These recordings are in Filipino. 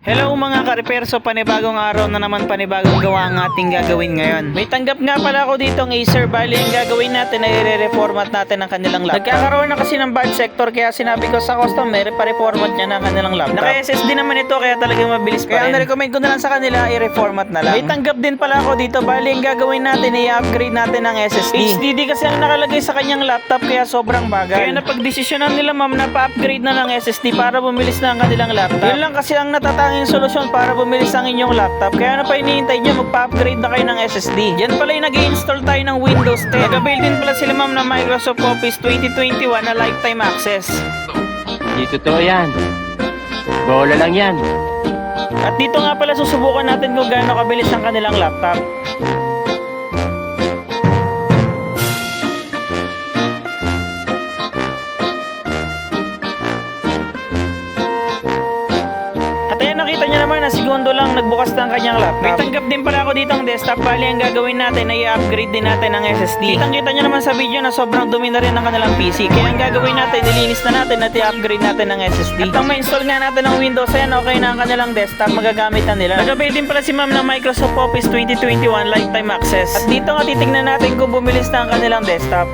Hello mga ka-reperso, panibagong araw na naman, panibagong gawa ang ating gagawin ngayon. May tanggap nga pala ako dito ng Acer. Bali yung gagawin natin ay i-reformat natin ang kanilang laptop. Nagkakaroon na kasi ng bad sector kaya sinabi ko sa customer, pa-reformat niya na ang kanilang laptop. Naka-SSD naman ito kaya talagang mabilis pa rin. Kaya na-recommend ko na lang sa kanila, i-reformat na lang. May tanggap din pala ako dito. Bali yung gagawin natin ay i-upgrade natin ang SSD. HDD kasi ang nakalagay sa kanyang laptop kaya sobrang bagal. Kaya napagdesisyonan nila ma'am na pa-upgrade na ng SSD para bumilis na ang kanilang laptop. Yun lang kasi ang natatanging solusyon para bumilis ang inyong laptop. Kaya ano pa hinihintay nyo, magpa-upgrade na kayo ng SSD. Yan pala yung nag-i-install tayo ng Windows 10. Nag-avail din pala sila ma'am ng Microsoft Office 2021 na lifetime access. Di totoo yan. Bola lang yan. At dito nga pala susubukan natin kung gaano kabilis ang kanilang laptop. At ayan, nakita nyo naman na segundo lang nagbukas na ang kanyang laptop. May tanggap din pala ako dito ang desktop. Bali ang gagawin natin ay i-upgrade din natin ang SSD. Kitang-kita nyo naman sa video na sobrang dumi na rin ang kanilang PC. Kaya ang gagawin natin, nilinis na natin at i-upgrade natin ang SSD. At nang ma-install nga natin ang Windows, ayan, okay na ang kanilang desktop. Magagamit na nila. Nag-avail din pala si ma'am ng Microsoft Office 2021 lifetime access. At dito nga titignan natin kung bumilis na ang kanilang desktop.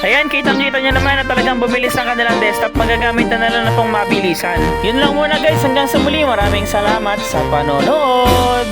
Ayan, kitang-kita nyo naman na talagang bumilis ang kanilang desktop. Magagamit na lang na itong mabilisan. Yun lang muna guys, hanggang sa muli. Maraming salamat sa panonood.